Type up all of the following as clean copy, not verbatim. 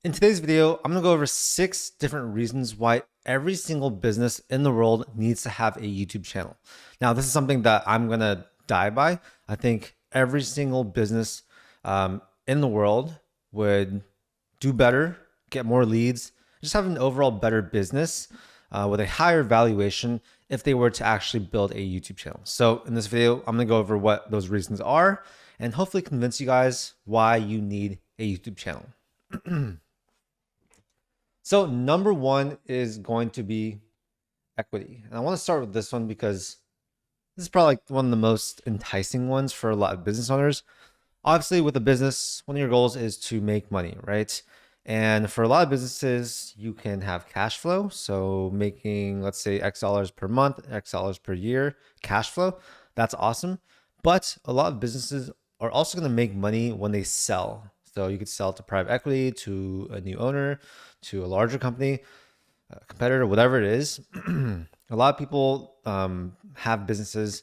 In today's video, I'm going to go over 6 different reasons why every single business in the world needs to have a YouTube channel. Now, this is something that I'm going to die by. I think every single business in the world would do better, get more leads, just have an overall better business with a higher valuation if they were to actually build a YouTube channel. So in this video, I'm going to go over what those reasons are and hopefully convince you guys why you need a YouTube channel. So number one is going to be equity. And I want to start with this one because this is probably like one of the most enticing ones for a lot of business owners. Obviously, with a business, one of your goals is to make money, right? And for a lot of businesses, you can have cash flow. So making, let's say, X dollars per month, X dollars per year, cash flow. That's awesome. But a lot of businesses are also going to make money when they sell. So you could sell to private equity, to a new owner, to a larger company, a competitor, whatever it is. A lot of people have businesses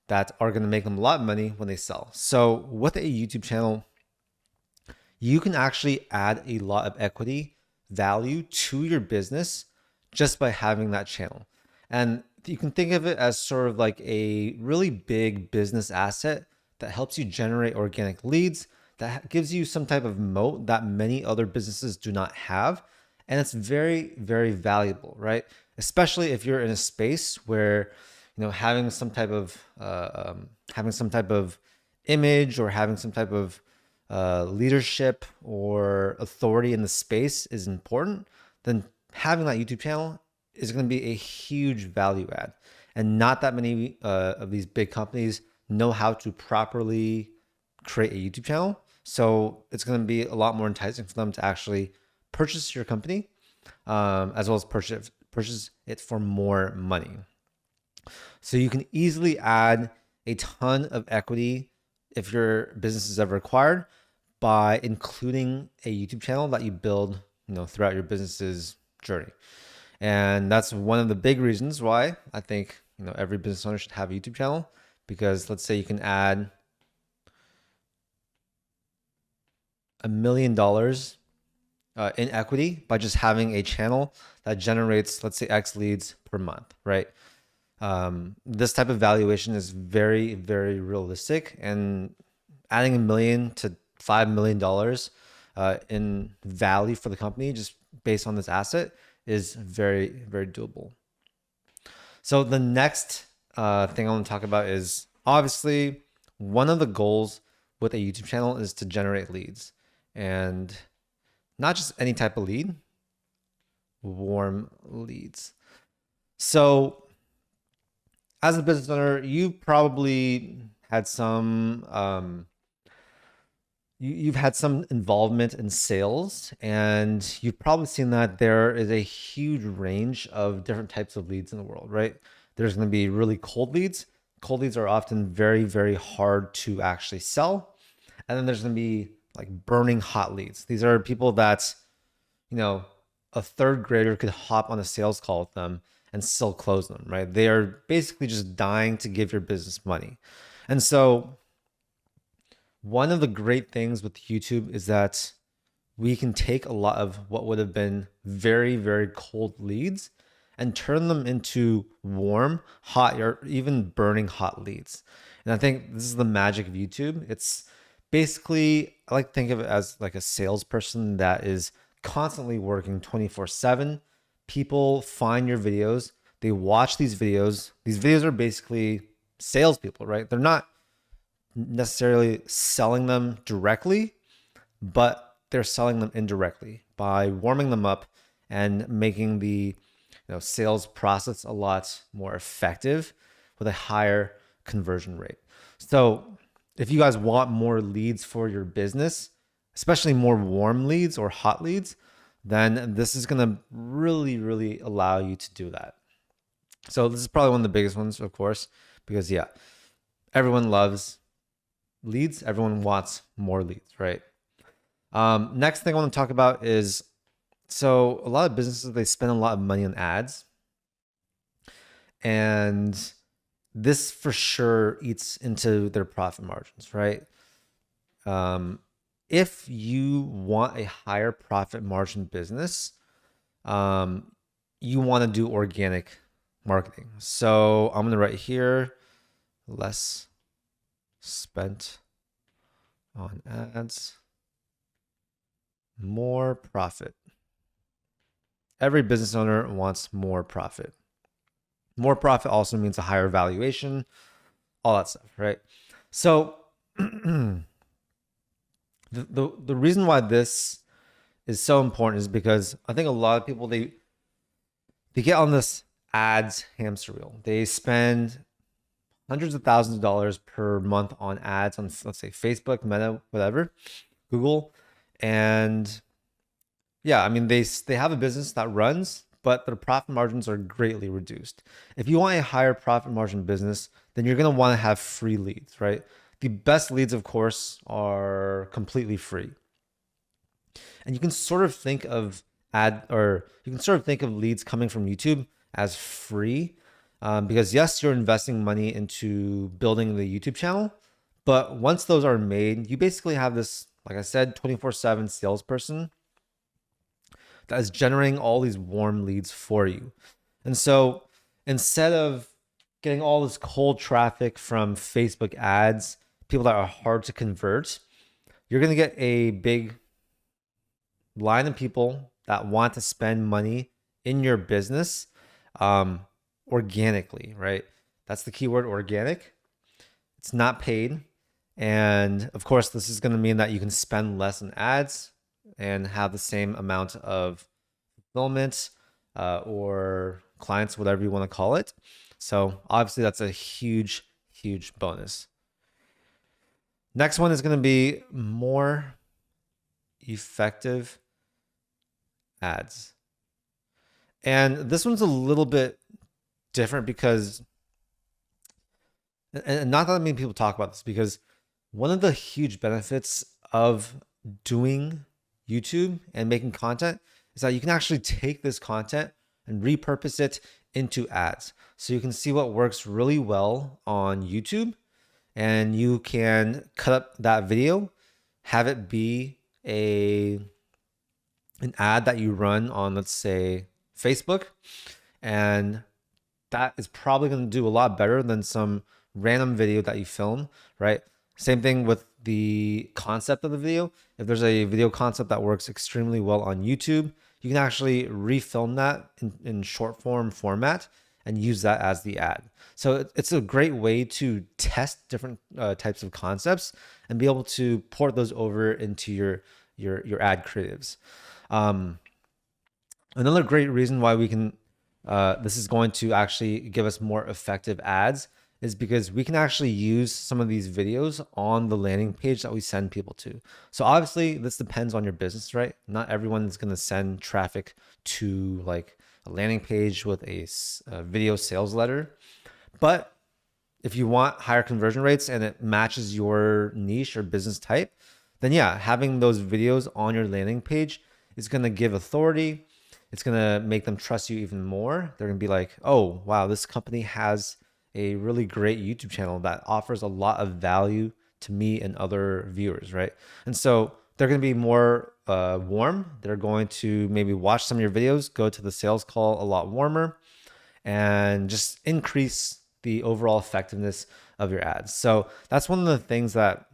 that are going to make them a lot of money when they sell. So with a YouTube channel, you can actually add a lot of equity value to your business just by having that channel. And you can think of it as sort of like a really big business asset that helps you generate organic leads, that gives you some type of moat that many other businesses do not have. And it's very, very valuable, right? Especially if you're in a space where, having some type of image or having some type of leadership or authority in the space is important, then having that YouTube channel is going to be a huge value add. And not that many of these big companies know how to properly create a YouTube channel. So it's going to be a lot more enticing for them to actually purchase your company, as well as purchase it for more money. So you can easily add a ton of equity if your business is ever acquired by including a YouTube channel that you build, throughout your business's journey. And that's one of the big reasons why I think, every business owner should have a YouTube channel, because let's say you can add $1 million in equity by just having a channel that generates, let's say, X leads per month, right? This type of valuation is very, very realistic, and adding $1 million to $5 million in value for the company just based on this asset is very, very doable. So the next thing I want to talk about is, obviously, one of the goals with a YouTube channel is to generate leads, and not just any type of lead, warm leads. So as a business owner, you probably had you've had some involvement in sales, and you've probably seen that there is a huge range of different types of leads in the world, right? There's going to be really cold leads. Cold leads are often very, very hard to actually sell. And then there's going to be like burning hot leads. These are people that, a third grader could hop on a sales call with them and still close them, right? They are basically just dying to give your business money. And so one of the great things with YouTube is that we can take a lot of what would have been very, very cold leads and turn them into warm, hot, or even burning hot leads. And I think this is the magic of YouTube. It's basically, I like to think of it as like a salesperson that is constantly working 24/7. People find your videos, they watch these videos. These videos are basically salespeople, right? They're not necessarily selling them directly, but they're selling them indirectly by warming them up and making the sales process a lot more effective with a higher conversion rate. So if you guys want more leads for your business, especially more warm leads or hot leads, then this is going to really, really allow you to do that. So this is probably one of the biggest ones, of course, because everyone loves leads. Everyone wants more leads, right? Next thing I want to talk about is, so a lot of businesses, they spend a lot of money on ads, and this for sure eats into their profit margins, right? if you want a higher profit margin business, you want to do organic marketing. So I'm going to write here, less spent on ads, more profit. Every business owner wants more profit. More profit also means a higher valuation, all that stuff, right? So the reason why this is so important is because I think a lot of people, they get on this ads hamster wheel. They spend hundreds of thousands of dollars per month on ads on, let's say, Facebook, Meta, whatever, Google. And yeah, I mean, they have a business that runs, but their profit margins are greatly reduced. If you want a higher profit margin business, then you're going to want to have free leads, right? The best leads, of course, are completely free. And you can sort of think of leads coming from YouTube as free, because yes, you're investing money into building the YouTube channel, but once those are made, you basically have this, like I said, 24/7 salesperson that is generating all these warm leads for you. And so instead of getting all this cold traffic from Facebook ads, people that are hard to convert, you're going to get a big line of people that want to spend money in your business, organically, right? That's the keyword, organic. It's not paid. And of course, this is going to mean that you can spend less in ads and have the same amount of fulfillment, or clients, whatever you want to call it. So obviously that's a huge, huge bonus. Next one is going to be more effective ads. And this one's a little bit different because, and not that many people talk about this, because one of the huge benefits of doing YouTube and making content is that you can actually take this content and repurpose it into ads. So you can see what works really well on YouTube, and you can cut up that video, have it be an ad that you run on, let's say, Facebook, and that is probably going to do a lot better than some random video that you film, right? Same thing with the concept of the video. If there's a video concept that works extremely well on YouTube, you can actually refilm that in short form format and use that as the ad. So it's a great way to test different types of concepts and be able to port those over into your ad creatives. Another great reason why we can, this is going to actually give us more effective ads, is because we can actually use some of these videos on the landing page that we send people to. So obviously this depends on your business, right? Not everyone is going to send traffic to like a landing page with a video sales letter. But if you want higher conversion rates and it matches your niche or business type, then yeah, having those videos on your landing page is going to give authority. It's going to make them trust you even more. They're going to be like, oh, wow, this company has a really great YouTube channel that offers a lot of value to me and other viewers, right? And so they're going to be more warm. They're going to maybe watch some of your videos, go to the sales call a lot warmer, and just increase the overall effectiveness of your ads. So that's one of the things that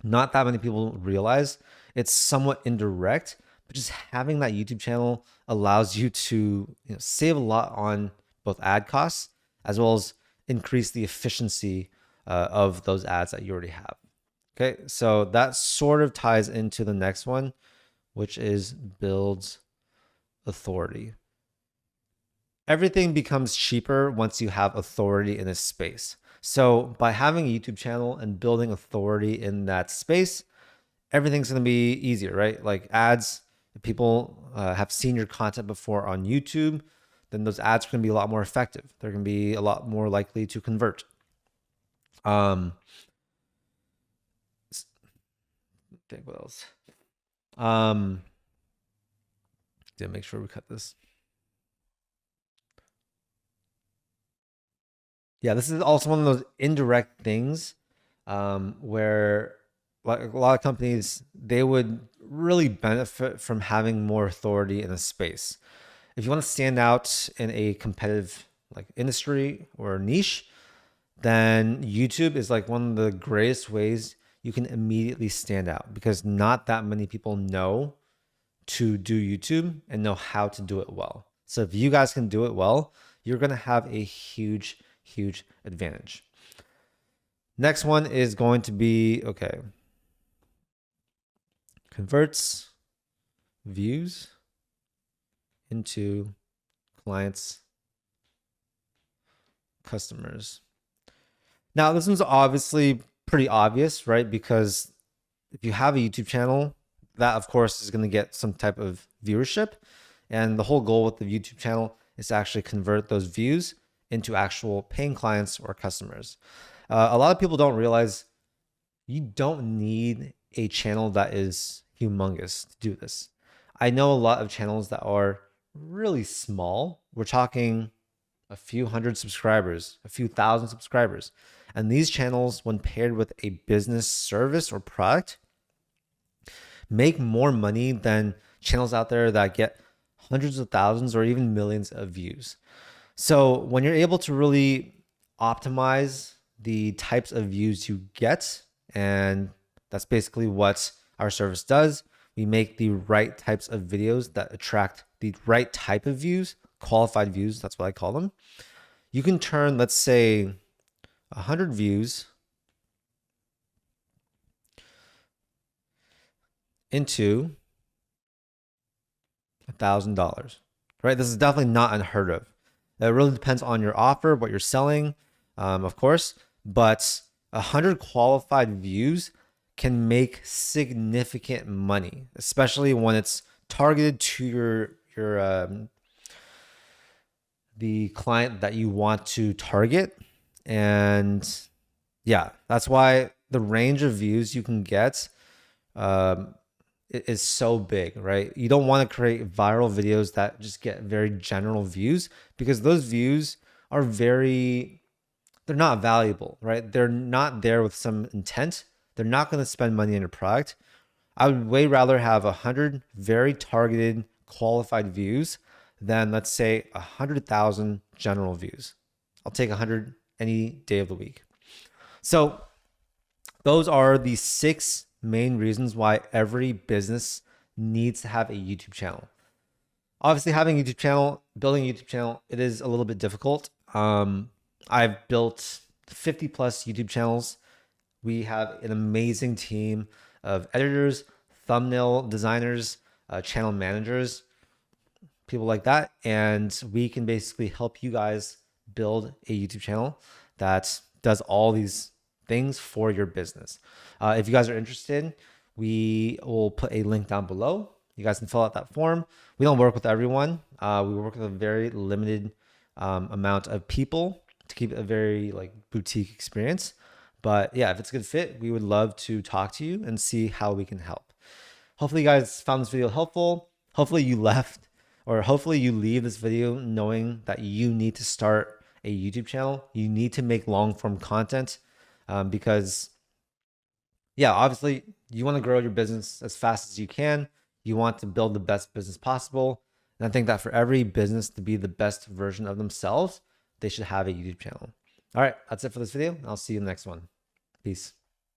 not that many people realize. It's somewhat indirect, but just having that YouTube channel allows you to, save a lot on both ad costs as well as increase the efficiency of those ads that you already have. Okay, so that sort of ties into the next one, which is builds authority. Everything becomes cheaper once you have authority in a space. So by having a YouTube channel and building authority in that space, everything's going to be easier, right? Like ads, if people have seen your content before on YouTube, then those ads are going to be a lot more effective. They're going to be a lot more likely to convert. Think what else? Did make sure we cut this. Yeah, this is also one of those indirect things where like a lot of companies, they would really benefit from having more authority in a space. If you want to stand out in a competitive like industry or niche, then YouTube is like one of the greatest ways you can immediately stand out, because not that many people know to do YouTube and know how to do it well. So if you guys can do it well, you're going to have a huge, huge advantage. Next one is going to be, okay, converts views into clients, customers. Now, this one's obviously pretty obvious, right? Because if you have a YouTube channel, that of course is going to get some type of viewership. And the whole goal with the YouTube channel is to actually convert those views into actual paying clients or customers. A lot of people don't realize you don't need a channel that is humongous to do this. I know a lot of channels that are really small. We're talking a few hundred subscribers, a few thousand subscribers. And these channels, when paired with a business service or product, make more money than channels out there that get hundreds of thousands or even millions of views. So when you're able to really optimize the types of views you get, and that's basically what our service does, we make the right types of videos that attract the right type of views, qualified views, that's what I call them. You can turn, let's say, 100 views into $1,000, right? This is definitely not unheard of. It really depends on your offer, what you're selling, of course, but 100 qualified views can make significant money, especially when it's targeted to your the client that you want to target. And yeah, that's why the range of views you can get is so big, right? You don't want to create viral videos that just get very general views, because those views are they're not valuable, right? They're not there with some intent. They're not going to spend money on your product. I would way rather have 100 very targeted, qualified views than, let's say, 100,000 general views. I'll take 100 any day of the week. So those are the 6 main reasons why every business needs to have a YouTube channel. Obviously, having a YouTube channel, building a YouTube channel, it is a little bit difficult. I've built 50 plus YouTube channels. We have an amazing team of editors, thumbnail designers, channel managers, people like that. And we can basically help you guys build a YouTube channel that does all these things for your business. If you guys are interested, we will put a link down below. You guys can fill out that form. We don't work with everyone. We work with a very limited amount of people to keep it a very like boutique experience. But yeah, if it's a good fit, we would love to talk to you and see how we can help. Hopefully you guys found this video helpful. Hopefully you leave this video knowing that you need to start a YouTube channel. You need to make long form content because yeah, obviously you want to grow your business as fast as you can. You want to build the best business possible. And I think that for every business to be the best version of themselves, they should have a YouTube channel. All right, that's it for this video. I'll see you in the next one. Peace.